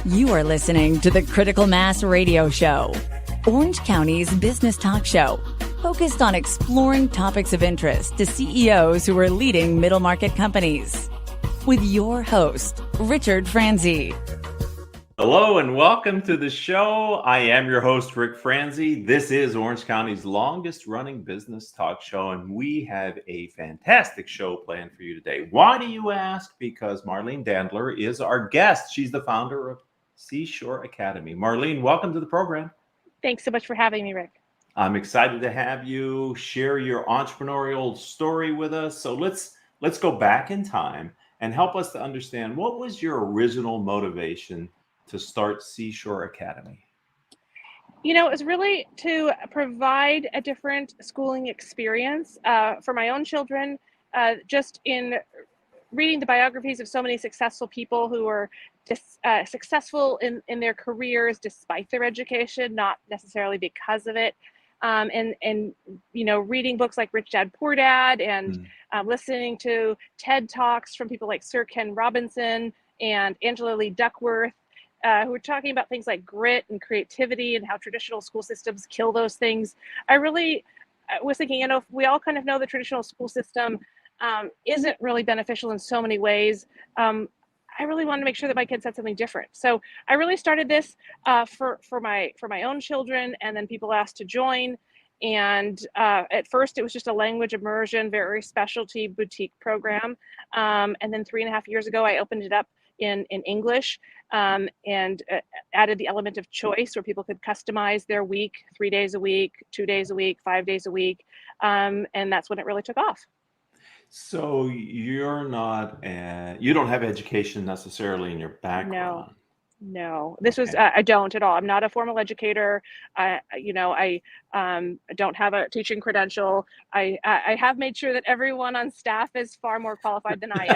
You are listening to the Critical Mass Radio Show, Orange County's business talk show, focused on exploring topics of interest to CEOs who are leading middle market companies. With your host, Richard Franzi. Hello and welcome to the show. I am your host, Rick Franzi. This is Orange County's longest running business talk show, and we have a fantastic show planned for you today. Why do you ask? Because Marlene Dandler is our guest. She's the founder of Seashore Academy. Marlene, welcome to the program. Thanks so much for having me, Rick. I'm excited to have you share your entrepreneurial story with us. So let's go back in time and help us to understand, what was your original motivation to start Seashore Academy? You know, it was really to provide a different schooling experience for my own children, just in reading the biographies of so many successful people who were successful in their careers despite their education, not necessarily because of it. And you know, reading books like Rich Dad, Poor Dad, and listening to TED Talks from people like Sir Ken Robinson and Angela Lee Duckworth, who were talking about things like grit and creativity and how traditional school systems kill those things. I really was thinking, you know, we all kind of know the traditional school system isn't really beneficial in so many ways. I really wanted to make sure that my kids had something different. So I really started this for my own children, and then people asked to join. And at first it was just a language immersion, very specialty boutique program. And then 3.5 years ago, I opened it up in English and added the element of choice where people could customize their week, 3 days a week, 2 days a week, 5 days a week. And that's when it really took off. So you're not, you don't have education necessarily in your background. No, this was, I don't at all. I'm not a formal educator. I don't have a teaching credential. I have made sure that everyone on staff is far more qualified than I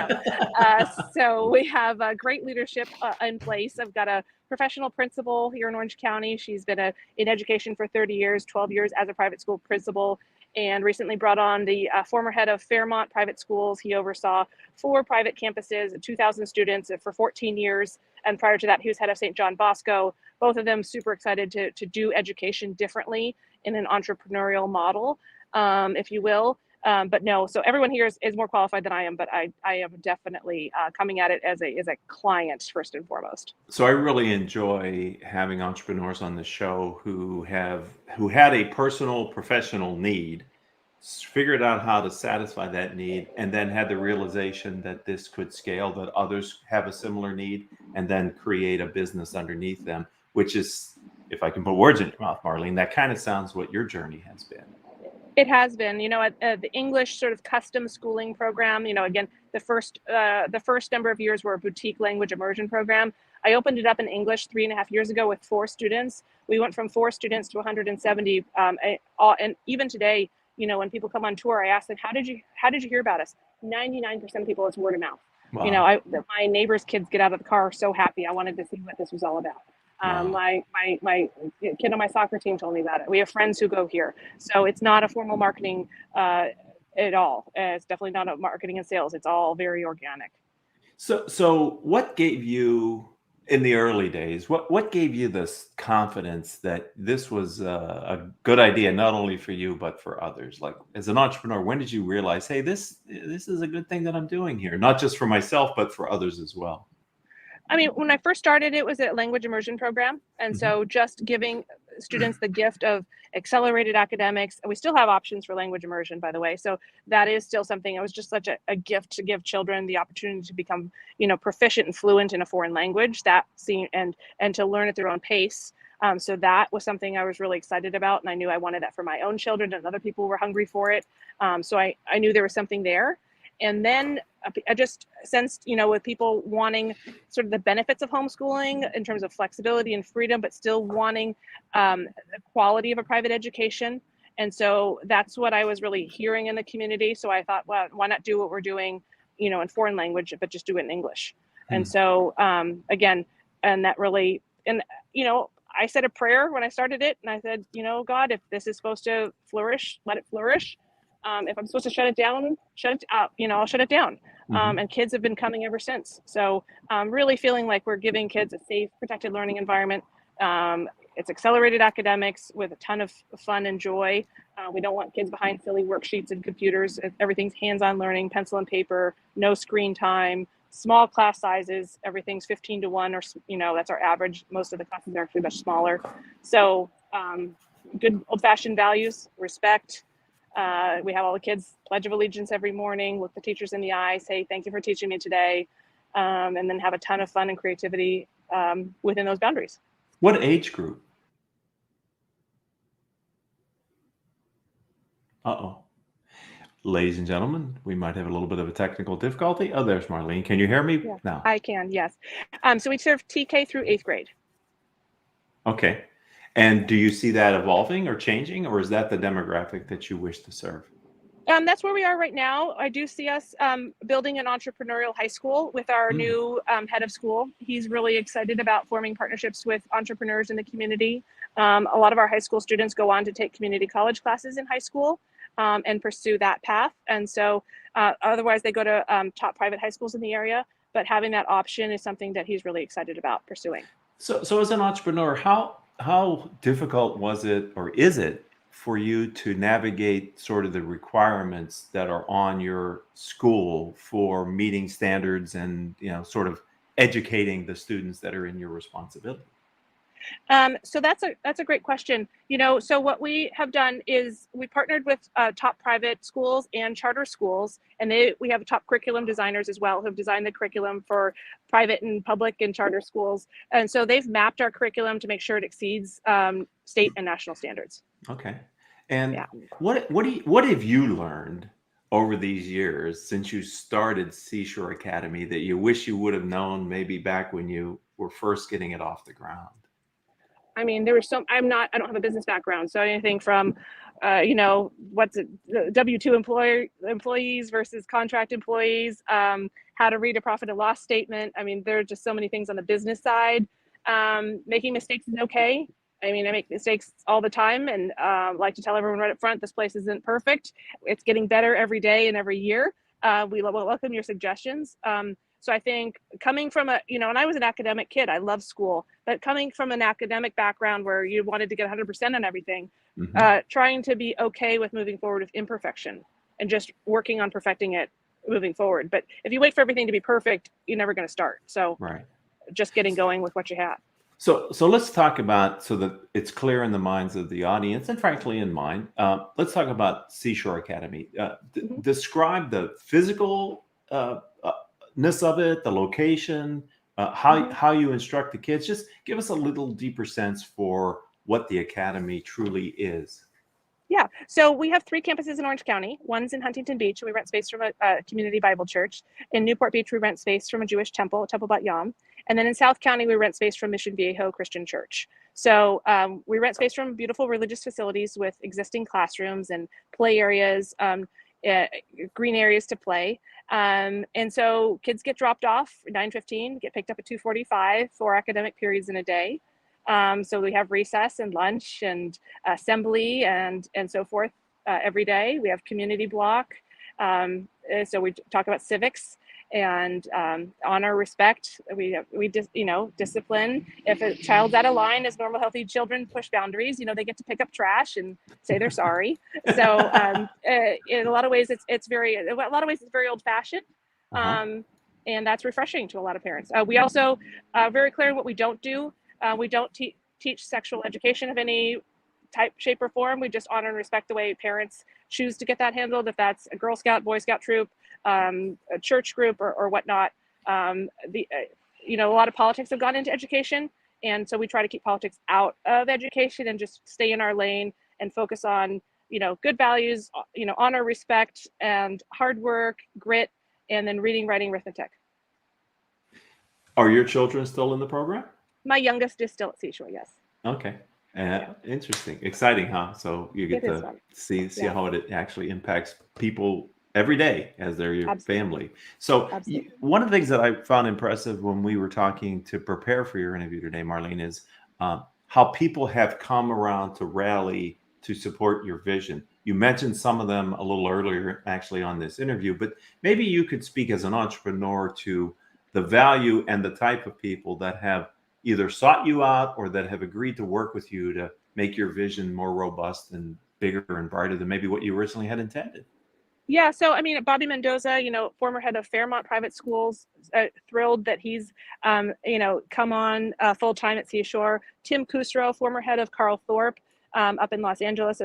am. So we have a great leadership in place. I've got a professional principal here in Orange County. She's been in education for 30 years, 12 years as a private school principal, and recently brought on the former head of Fairmont Private Schools. He oversaw 4 private campuses, 2,000 students for 14 years. And prior to that, he was head of St. John Bosco. Both of them super excited to do education differently in an entrepreneurial model, if you will. But no, so everyone here is more qualified than I am, but I am definitely coming at it as a client first and foremost. So I really enjoy having entrepreneurs on the show who had a personal professional need, figured out how to satisfy that need, and then had the realization that this could scale, that others have a similar need, and then create a business underneath them, which is, if I can put words in your mouth, Marlene, that kind of sounds what your journey has been. It has been, you know, at the English sort of custom schooling program, you know, again, the first number of years were a boutique language immersion program. I opened it up in English 3.5 years ago with 4 students. We went from 4 students to 170. And even today, you know, when people come on tour, I ask them, how did you hear about us? 99% of people, it's word of mouth. Wow. You know, my neighbors' kids get out of the car so happy. I wanted to see what this was all about. Wow. My kid on my soccer team told me about it. We have friends who go here. So it's not a formal marketing at all. It's definitely not a marketing and sales. It's all very organic. So what gave you, in the early days, what gave you this confidence that this was a good idea, not only for you, but for others? Like, as an entrepreneur, when did you realize, hey, this is a good thing that I'm doing here, not just for myself, but for others as well? I mean, when I first started, it was a language immersion program. And so just giving students the gift of accelerated academics. We still have options for language immersion, by the way. So that is still something. It was just such a gift to give children the opportunity to become, you know, proficient and fluent in a foreign language, and to learn at their own pace. So that was something I was really excited about. And I knew I wanted that for my own children, and other people were hungry for it. So I knew there was something there. And then I just sensed, you know, with people wanting sort of the benefits of homeschooling in terms of flexibility and freedom, but still wanting the quality of a private education. And so that's what I was really hearing in the community. So I thought, well, why not do what we're doing, you know, in foreign language, but just do it in English. And so, again, and that really, and, you know, I said a prayer when I started it, and I said, you know, God, if this is supposed to flourish, let it flourish. If I'm supposed to shut it down, I'll shut it down. And kids have been coming ever since. So really feeling like we're giving kids a safe, protected learning environment. It's accelerated academics with a ton of fun and joy. We don't want kids behind silly worksheets and computers. Everything's hands-on learning, pencil and paper, no screen time, small class sizes. Everything's 15 to 1, or that's our average. Most of the classes are actually much smaller. So good old-fashioned values, respect. We have all the kids pledge of allegiance every morning, look the teachers in the eye, say thank you for teaching me today, and then have a ton of fun and creativity within those boundaries. What age group? Uh-oh. Ladies and gentlemen, we might have a little bit of a technical difficulty. Oh, there's Marlene. Can you hear me now? I can, yes. So we serve TK through 8th grade. Okay. And do you see that evolving or changing, or is that the demographic that you wish to serve? That's where we are right now. I do see us building an entrepreneurial high school with our new head of school. He's really excited about forming partnerships with entrepreneurs in the community. A lot of our high school students go on to take community college classes in high school and pursue that path. And so otherwise they go to top private high schools in the area, but having that option is something that he's really excited about pursuing. So as an entrepreneur, how difficult was it, or is it, for you to navigate sort of the requirements that are on your school for meeting standards and, sort of educating the students that are in your responsibility? So that's a great question. So what we have done is we partnered with top private schools and charter schools, and we have top curriculum designers as well who've designed the curriculum for private and public and charter schools. And so they've mapped our curriculum to make sure it exceeds state and national standards. Okay. And what have you learned over these years since you started Seashore Academy that you wish you would have known maybe back when you were first getting it off the ground? I mean, I don't have a business background. So anything from, what's it, W-2 employees versus contract employees, how to read a profit and loss statement. I mean, there are just so many things on the business side. Making mistakes is okay. I mean, I make mistakes all the time, and like to tell everyone right up front, this place isn't perfect. It's getting better every day and every year. We welcome your suggestions. So I think coming from and I was an academic kid, I love school, but coming from an academic background where you wanted to get 100% on everything, trying to be okay with moving forward with imperfection and just working on perfecting it moving forward. But if you wait for everything to be perfect, you're never going to start. So just getting going with what you have. So let's talk about, so that it's clear in the minds of the audience and frankly in mine, let's talk about Seashore Academy. Describe the physical ness of it, the location, how you instruct the kids. Just give us a little deeper sense for what the Academy truly is. Yeah, so we have 3 campuses in Orange County. One's in Huntington Beach, and we rent space from a community Bible church. In Newport Beach, we rent space from a Jewish temple, Temple Bat Yam. And then in South County, we rent space from Mission Viejo Christian Church. So we rent space from beautiful religious facilities with existing classrooms and play areas, green areas to play. And so kids get dropped off at 9:15, get picked up at 2:45, 4 academic periods in a day. So we have recess and lunch and assembly and so forth every day. We have community block. So we talk about civics and honor, respect. We discipline. If a child's out of line, as normal, healthy children push boundaries, they get to pick up trash and say they're sorry. So in a lot of ways, it's very old fashioned. And that's refreshing to a lot of parents. We also are very clear on what we don't do. We don't teach sexual education of any type, shape, or form. We just honor and respect the way parents choose to get that handled. If that's a Girl Scout, Boy Scout troop, a church group, or whatnot. A lot of politics have gone into education, and so we try to keep politics out of education and just stay in our lane and focus on good values, honor, respect, and hard work, grit, and then reading, writing, arithmetic. Are your children still in the program? My youngest is still at Seashore, yes. Okay. Interesting. Exciting, huh? So you get to see how it actually impacts people every day as they're your family. So one of the things that I found impressive when we were talking to prepare for your interview today, Marlene, is how people have come around to rally to support your vision. You mentioned some of them a little earlier, actually, on this interview, but maybe you could speak as an entrepreneur to the value and the type of people that have either sought you out or that have agreed to work with you to make your vision more robust and bigger and brighter than maybe what you originally had intended. Yeah, so I mean, Bobby Mendoza, former head of Fairmont Private Schools, thrilled that he's, come on full time at Seashore. Tim Kusro, former head of Carl Thorpe, up in Los Angeles.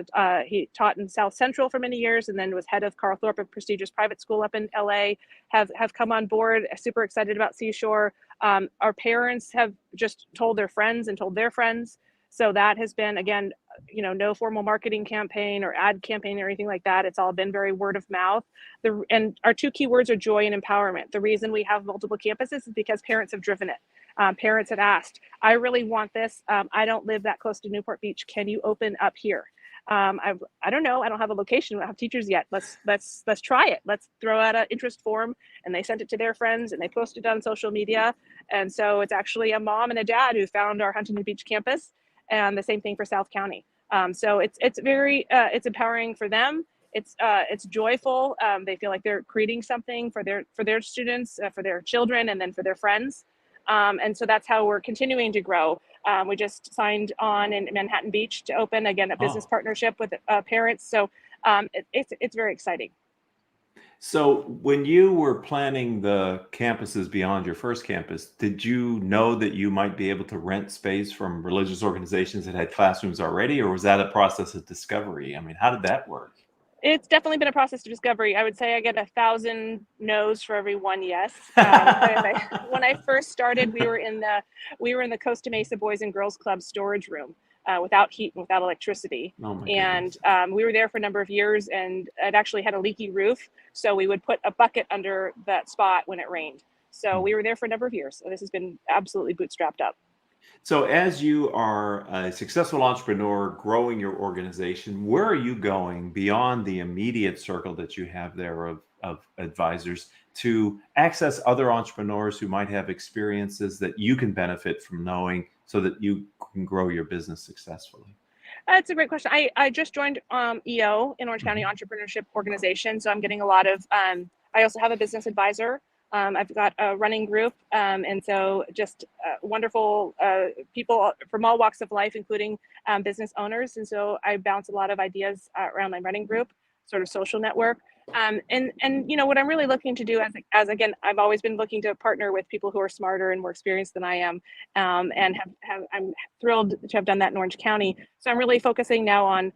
He taught in South Central for many years, and then was head of Carl Thorpe, a prestigious private school up in LA. Have come on board. Super excited about Seashore. Our parents have just told their friends and told their friends. So that has been, again, no formal marketing campaign or ad campaign or anything like that. It's all been very word of mouth. And our two key words are joy and empowerment. The reason we have multiple campuses is because parents have driven it. Parents had asked, I really want this. I don't live that close to Newport Beach. Can you open up here? I don't know. I don't have a location. I don't have teachers yet. Let's try it. Let's throw out an interest form. And they sent it to their friends and they posted it on social media. And so it's actually a mom and a dad who found our Huntington Beach campus, and the same thing for South County. So it's very it's empowering for them. It's joyful. They feel like they're creating something for their students, for their children, and then for their friends. And so that's how we're continuing to grow. We just signed on in Manhattan Beach to open again a business partnership with parents. So it's very exciting. So when you were planning the campuses beyond your first campus, did you know that you might be able to rent space from religious organizations that had classrooms already, or was that a process of discovery? I mean, how did that work? It's definitely been a process of discovery. I would say I get 1,000 no's for every one yes. When I first started, we were in the Costa Mesa Boys and Girls Club storage room. Without heat and without electricity. Oh my and goodness. We were there for a number of years, and it actually had a leaky roof. So we would put a bucket under that spot when it rained. So we were there for a number of years. So this has been absolutely bootstrapped up. So as you are a successful entrepreneur growing your organization, where are you going beyond the immediate circle that you have there of advisors to access other entrepreneurs who might have experiences that you can benefit from knowing so that you can grow your business successfully? That's a great question. I just joined EO in Orange County Entrepreneurship Organization. So I'm getting a lot of, I also have a business advisor. I've got a running group. And so just wonderful people from all walks of life, including business owners. And so I bounce a lot of ideas around my running group, sort of social network. And what I'm really looking to do as again, I've always been looking to partner with people who are smarter and more experienced than I am, and I'm thrilled to have done that in Orange County. So I'm really focusing now on,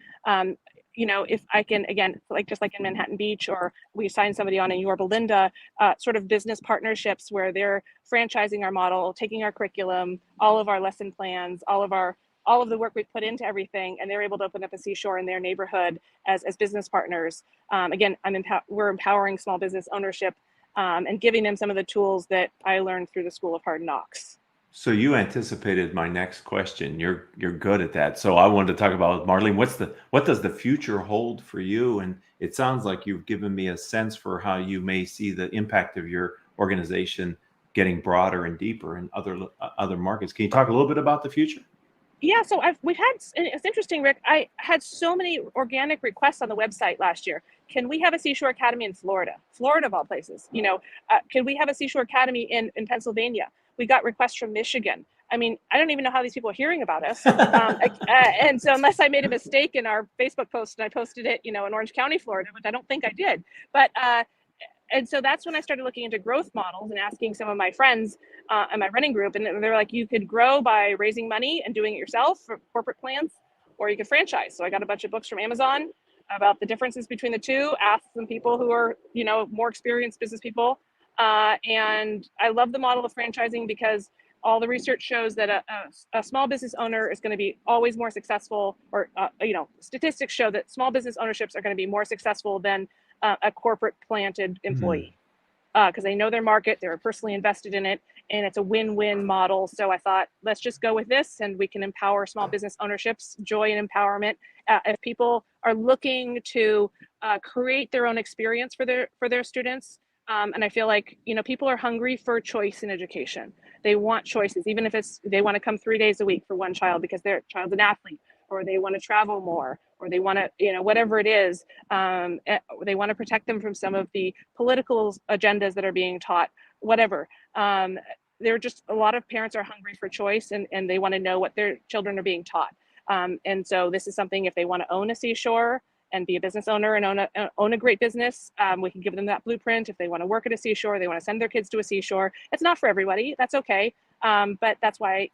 if I can, again, just like in Manhattan Beach, or we sign somebody on in Yorba Linda, sort of business partnerships where they're franchising our model, taking our curriculum, all of our lesson plans, all of the work we've put into everything, and they're able to open up a Seashore in their neighborhood as business partners. Again, we're empowering small business ownership and giving them some of the tools that I learned through the School of Hard Knocks. So you anticipated my next question. You're good at that. So I wanted to talk about, Marlene, what does the future hold for you? And it sounds like you've given me a sense for how you may see the impact of your organization getting broader and deeper in other markets. Can you talk a little bit about the future? Yeah, so it's interesting, Rick. I had so many organic requests on the website last year. Can we have a Seashore Academy in Florida of all places? Can we have a Seashore Academy in Pennsylvania? We got requests from Michigan. I mean, I don't even know how these people are hearing about us. And so unless I made a mistake in our Facebook post and I posted it, in Orange County, Florida, which I don't think I did. But and so that's when I started looking into growth models and asking some of my friends in my running group. And they're like, you could grow by raising money and doing it yourself for corporate plans, or you could franchise. So I got a bunch of books from Amazon about the differences between the two, asked some people who are, more experienced business people. And I love the model of franchising because all the research shows that a small business owner is going to be always more successful, or, statistics show that small business ownerships are going to be more successful than a corporate planted employee, because they know their market, they're personally invested in it, and it's a win-win model. So I thought, let's just go with this, and we can empower small business ownerships, joy and empowerment. If people are looking to create their own experience for their students, and I feel like, people are hungry for choice in education. They want choices, even if they want to come 3 days a week for one child because their child's an athlete, or they want to travel more, or they want to, whatever it is, they want to protect them from some of the political agendas that are being taught, whatever. There are just a lot of parents are hungry for choice, and they want to know what their children are being taught. And so this is something, if they want to own a seashore and be a business owner and own a great business, we can give them that blueprint. If they want to work at a seashore, they want to send their kids to a seashore. It's not for everybody. That's okay. But that's why,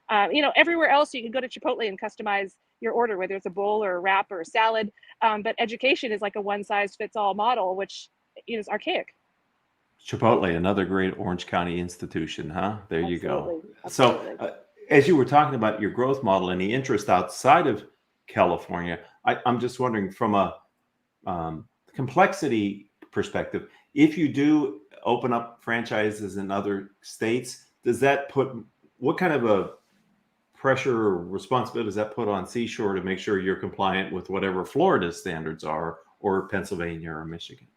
everywhere else you can go to Chipotle and customize your order, whether it's a bowl or a wrap or a salad. But education is like a one-size-fits-all model, which is archaic. Chipotle, another great Orange County institution, huh? There you go. Absolutely. So as you were talking about your growth model and the interest outside of California, I'm just wondering from a complexity perspective, if you do open up franchises in other states, does that what kind of a pressure or responsibility does that put on Seashore to make sure you're compliant with whatever Florida's standards are, or Pennsylvania or Michigan?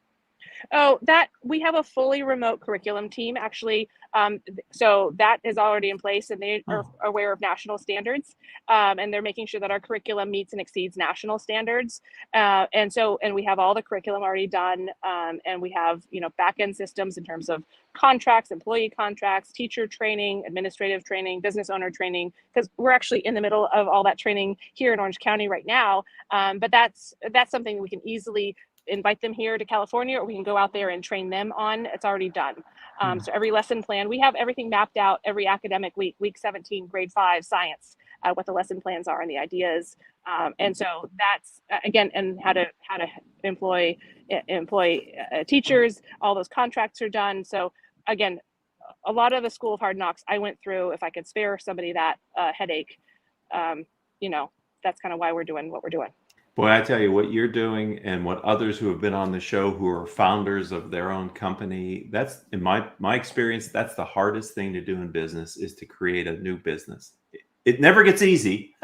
Oh, that we have a fully remote curriculum team, actually. So that is already in place, and they are aware of national standards, and they're making sure that our curriculum meets and exceeds national standards. And we have all the curriculum already done, and we have back-end systems in terms of contracts, employee contracts, teacher training, administrative training, business owner training, because we're actually in the middle of all that training here in Orange County right now. But that's something we can easily invite them here to California, or we can go out there and train them on. It's already done. So every lesson plan, we have everything mapped out every academic week 17, grade 5 science, what the lesson plans are and the ideas. And so that's again, and how to employ teachers, all those contracts are done. So again, a lot of the School of Hard Knocks I went through, if I could spare somebody that headache, that's kind of why we're doing what we're doing. Boy, I tell you what you're doing, and what others who have been on the show who are founders of their own company, that's in my experience, that's the hardest thing to do in business, is to create a new business. It never gets easy.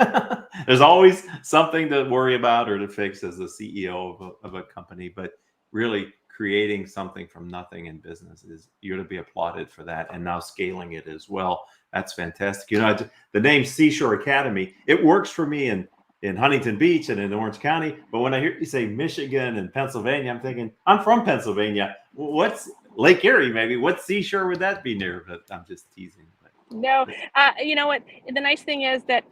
There's always something to worry about or to fix as the CEO of a company, but really creating something from nothing in business you're to be applauded for that, and now scaling it as well. That's fantastic. The name Seashore Academy, it works for me in Huntington Beach and in Orange County. But when I hear you say Michigan and Pennsylvania, I'm thinking, I'm from Pennsylvania. What's Lake Erie, maybe? What seashore would that be near? But I'm just teasing. No, you know what? The nice thing is that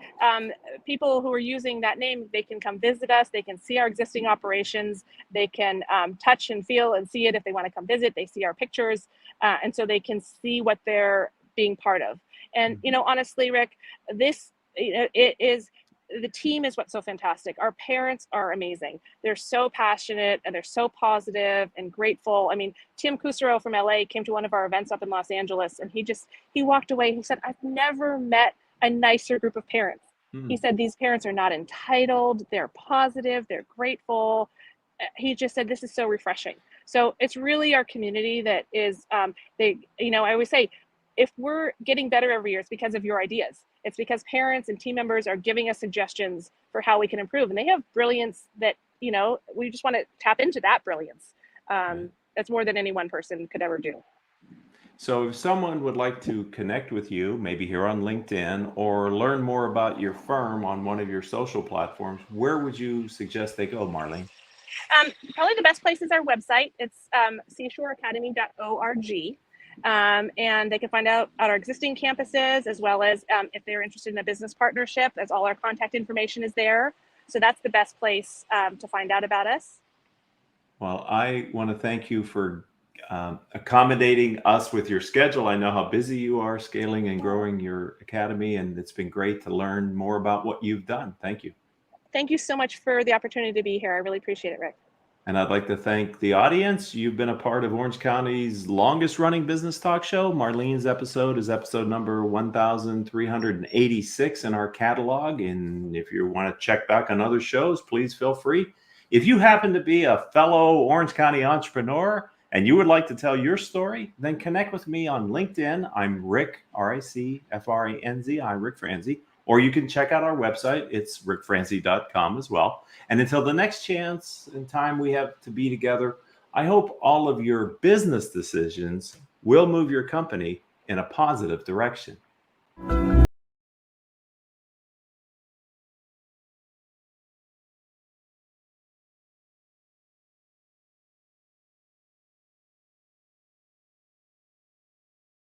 people who are using that name, they can come visit us. They can see our existing operations. They can touch and feel and see it if they want to come visit. They see our pictures. And so they can see what they're being part of. And, honestly, Rick, the team is what's so fantastic. Our parents are amazing. They're so passionate, and they're so positive and grateful. I mean, Tim Kusero from LA came to one of our events up in Los Angeles, and he walked away. He said, I've never met a nicer group of parents. He said, these parents are not entitled. They're positive. They're grateful. He just said, this is so refreshing. So it's really our community that is, I always say, if we're getting better every year, it's because of your ideas. It's because parents and team members are giving us suggestions for how we can improve. And they have brilliance that, we just want to tap into that brilliance. That's more than any one person could ever do. So if someone would like to connect with you, maybe here on LinkedIn, or learn more about your firm on one of your social platforms, where would you suggest they go, Marlene? Probably the best place is our website. It's seashoreacademy.org. And they can find out our existing campuses, as well as if they're interested in a business partnership, as all our contact information is there. So that's the best place to find out about us. Well, I want to thank you for accommodating us with your schedule. I know how busy you are scaling and growing your academy, and it's been great to learn more about what you've done. Thank you. Thank you so much for the opportunity to be here. I really appreciate it, Rick. And I'd like to thank the audience. You've been a part of Orange County's longest running business talk show. Marlene's episode is episode number 1386 in our catalog. And if you want to check back on other shows, please feel free. If you happen to be a fellow Orange County entrepreneur and you would like to tell your story, then connect with me on LinkedIn. I'm Rick, RICFRANZ. I'm Rick Franzi. Or you can check out our website. It's rickfranzi.com as well. And until the next chance and time we have to be together, I hope all of your business decisions will move your company in a positive direction.